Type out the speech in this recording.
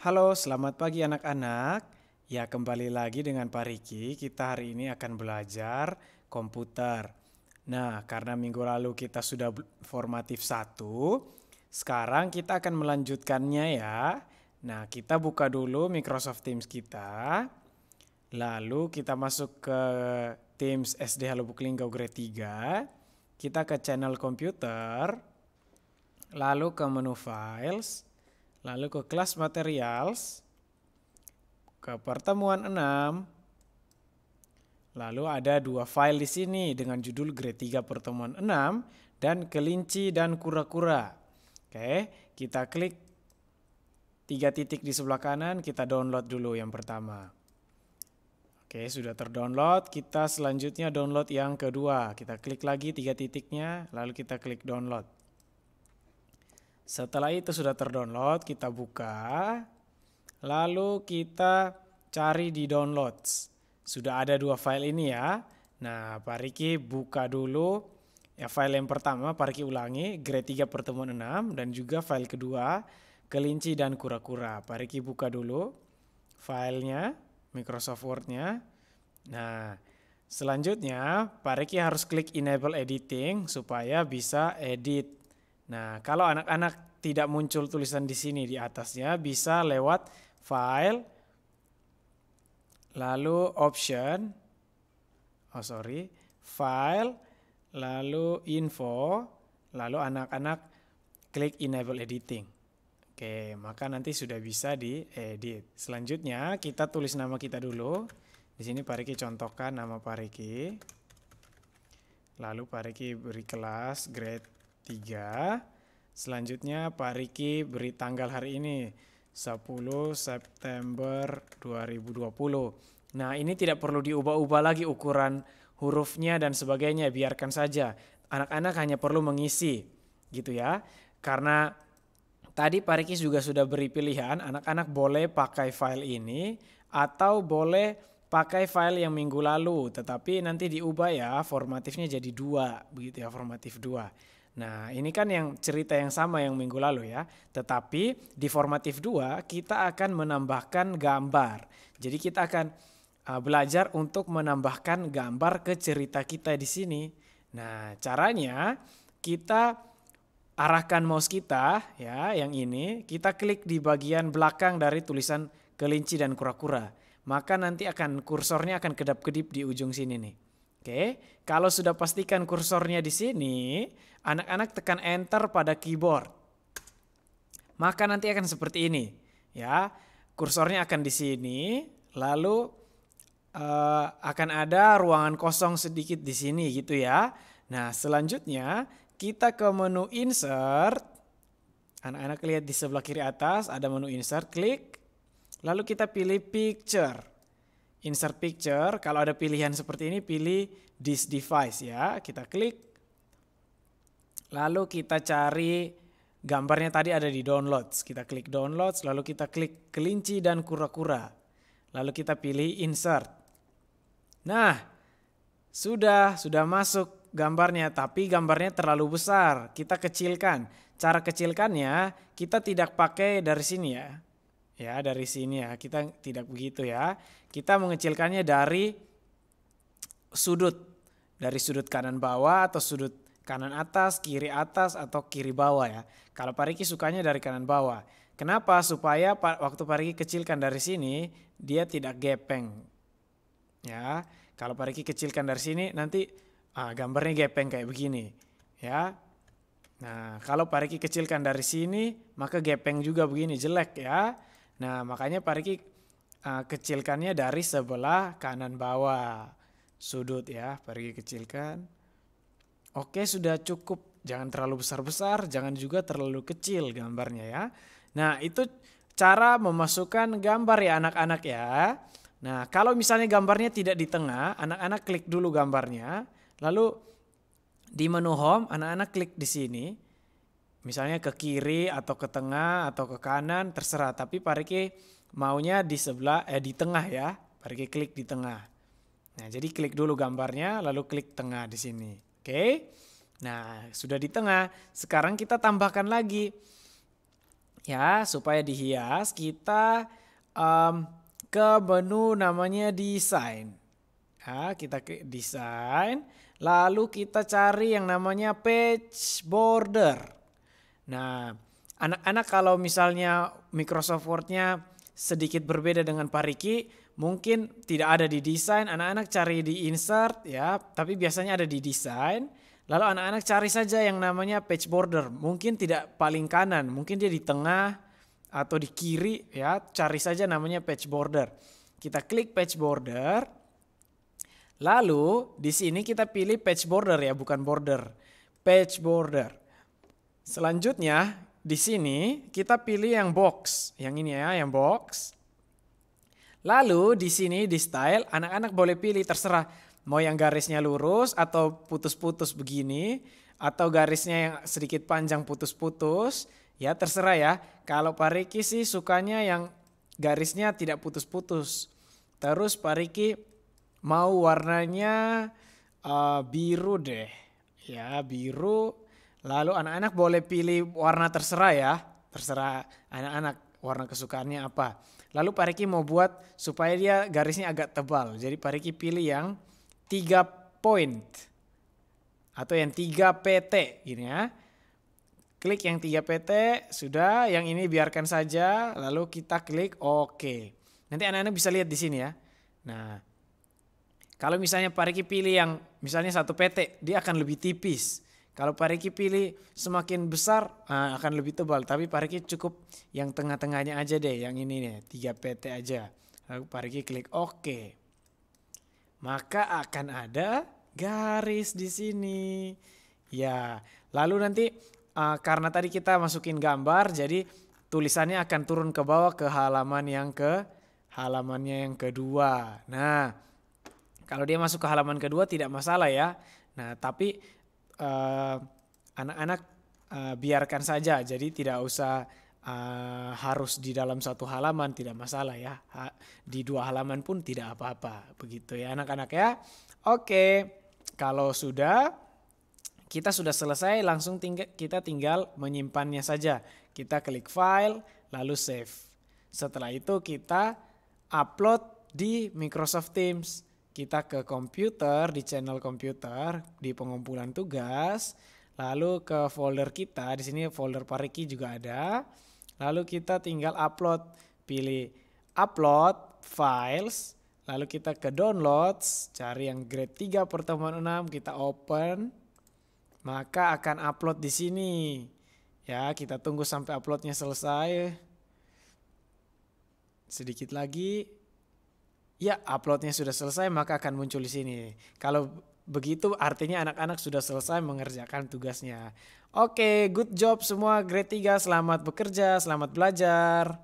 Halo, selamat pagi anak-anak. Ya, kembali lagi dengan Pak Riki. Kita hari ini akan belajar komputer. Nah, karena minggu lalu kita sudah formatif 1, sekarang kita akan melanjutkannya ya. Nah, kita buka dulu Microsoft Teams kita. Lalu kita masuk ke Teams SD Halo Linggau Grade 3. Kita ke channel komputer. Lalu ke menu Files. Lalu ke kelas materials, ke pertemuan 6. Lalu ada dua file di sini dengan judul Grade 3 pertemuan 6 dan kelinci dan kura-kura. Oke, kita klik 3 titik di sebelah kanan, kita download dulu yang pertama. Oke, sudah terdownload. Kita selanjutnya download yang kedua. Kita klik lagi 3 titiknya, lalu kita klik download. Setelah itu sudah terdownload, kita buka. Lalu kita cari di downloads. Sudah ada 2 file ini ya. Nah, Pak Riki buka dulu. Ya, file yang pertama, Pak Riki ulangi, Grade 3 pertemuan 6. Dan juga file kedua, kelinci dan kura-kura. Pak Riki buka dulu filenya, Microsoft Word-nya. Nah, selanjutnya Pak Riki harus klik Enable Editing supaya bisa edit. Nah, kalau anak-anak tidak muncul tulisan di sini di atasnya, bisa lewat File, lalu Option, File, lalu Info, lalu anak-anak klik Enable Editing. Oke, maka nanti sudah bisa diedit. Selanjutnya kita tulis nama kita dulu. Di sini Pak Riki contohkan nama Pak Riki. Lalu Pak Riki beri kelas Grade 3. Selanjutnya Pak Riki beri tanggal hari ini 10 September 2020. Nah, ini tidak perlu diubah-ubah lagi ukuran hurufnya dan sebagainya, biarkan saja. Anak-anak hanya perlu mengisi gitu ya. Karena tadi Pak Riki juga sudah beri pilihan, anak-anak boleh pakai file ini atau boleh pakai file yang minggu lalu, tetapi nanti diubah ya, formatifnya jadi 2, begitu ya, formatif 2. Nah, ini kan yang cerita yang sama yang minggu lalu ya, tetapi di formatif 2 kita akan menambahkan gambar. Jadi kita akan belajar untuk menambahkan gambar ke cerita kita di sini. Nah, caranya kita arahkan mouse kita ya, yang ini, kita klik di bagian belakang dari tulisan kelinci dan kura-kura. Maka nanti kursornya akan kedap-kedip di ujung sini nih. Oke, kalau sudah pastikan kursornya di sini, anak-anak tekan enter pada keyboard. Maka nanti akan seperti ini, ya. Kursornya akan di sini, lalu akan ada ruangan kosong sedikit di sini gitu ya. Nah, selanjutnya kita ke menu insert. Anak-anak lihat di sebelah kiri atas ada menu insert, klik. Lalu kita pilih picture. Insert picture, kalau ada pilihan seperti ini pilih this device ya. Kita klik. Lalu kita cari gambarnya tadi ada di downloads. Kita klik downloads, lalu kita klik kelinci dan kura-kura. Lalu kita pilih insert. Nah, sudah masuk gambarnya, tapi gambarnya terlalu besar. Kita kecilkan. Cara kecilkannya kita tidak pakai dari sini ya. Ya, dari sini ya, kita tidak begitu ya. Kita mengecilkannya dari sudut kanan bawah atau sudut kanan atas, kiri atas atau kiri bawah ya. Kalau Pak Riki sukanya dari kanan bawah. Kenapa? Supaya waktu Pak Riki kecilkan dari sini, dia tidak gepeng. Ya, kalau Pak Riki kecilkan dari sini, nanti gambarnya gepeng kayak begini. Ya. Nah, kalau Pak Riki kecilkan dari sini, maka gepeng juga begini, jelek ya. Nah, makanya Pak Riki kecilkannya dari sebelah kanan bawah sudut ya. Pak Riki kecilkan. Oke, sudah cukup. Jangan terlalu besar-besar, jangan juga terlalu kecil gambarnya ya. Nah, itu cara memasukkan gambar ya anak-anak ya. Nah, kalau misalnya gambarnya tidak di tengah, anak-anak klik dulu gambarnya. Lalu di menu home, anak-anak klik di sini. Misalnya ke kiri atau ke tengah atau ke kanan terserah, tapi Pak Riki maunya di di tengah ya. Pak Riki klik di tengah. Nah, jadi klik dulu gambarnya lalu klik tengah di sini. Oke. Nah, sudah di tengah. Sekarang kita tambahkan lagi Ya, supaya dihias kita ke menu namanya desain. Ya, kita ke desain, lalu kita cari yang namanya page border. Nah, anak-anak kalau misalnya Microsoft Word-nya sedikit berbeda dengan Pak Riki, mungkin tidak ada di desain, anak-anak cari di insert ya, tapi biasanya ada di desain. Lalu anak-anak cari saja yang namanya page border, mungkin tidak paling kanan, mungkin dia di tengah atau di kiri ya, cari saja namanya page border. Kita klik page border, lalu di sini kita pilih page border ya, bukan border, page border. Selanjutnya di sini kita pilih yang box, yang ini ya, yang box. Lalu di sini di style anak-anak boleh pilih terserah mau yang garisnya lurus atau putus-putus begini atau garisnya yang sedikit panjang putus-putus, ya terserah ya. Kalau Pak Riki sih sukanya yang garisnya tidak putus-putus. Terus Pak Riki mau warnanya biru deh, ya biru. Lalu anak-anak boleh pilih warna terserah ya, terserah anak-anak warna kesukaannya apa. Lalu Pak Riki mau buat supaya dia garisnya agak tebal. Jadi Pak Riki pilih yang 3 point atau yang 3 PT gini ya. Klik yang 3 PT, sudah, yang ini biarkan saja, lalu kita klik OK. Nanti anak-anak bisa lihat di sini ya. Nah, kalau misalnya Pak Riki pilih yang misalnya 1 PT, dia akan lebih tipis. Kalau Pak Riki pilih semakin besar akan lebih tebal. Tapi Pak Riki cukup yang tengah-tengahnya aja deh. Yang ini nih 3 PT aja. Lalu Pak Riki klik OK. Maka akan ada garis di sini. Ya, lalu nanti karena tadi kita masukin gambar, jadi tulisannya akan turun ke bawah ke halamannya yang kedua. Nah, kalau dia masuk ke halaman kedua tidak masalah ya. Nah, tapi anak-anak biarkan saja, jadi tidak usah harus di dalam satu halaman, tidak masalah ya. Di 2 halaman pun tidak apa-apa, begitu ya anak-anak ya. Oke, kalau kita sudah selesai, langsung kita tinggal menyimpannya saja. Kita klik file, lalu save. Setelah itu kita upload di Microsoft Teams. Kita ke komputer, di channel komputer, di pengumpulan tugas, lalu ke folder kita, di sini folder Pak Riki juga ada. Lalu kita tinggal upload, pilih upload files, lalu kita ke downloads, cari yang grade 3 pertemuan 6, kita open, maka akan upload di sini. Ya, kita tunggu sampai uploadnya selesai. Sedikit lagi. Ya, uploadnya sudah selesai, maka akan muncul di sini. Kalau begitu artinya anak-anak sudah selesai mengerjakan tugasnya. Oke, good job semua grade 3. Selamat bekerja, selamat belajar.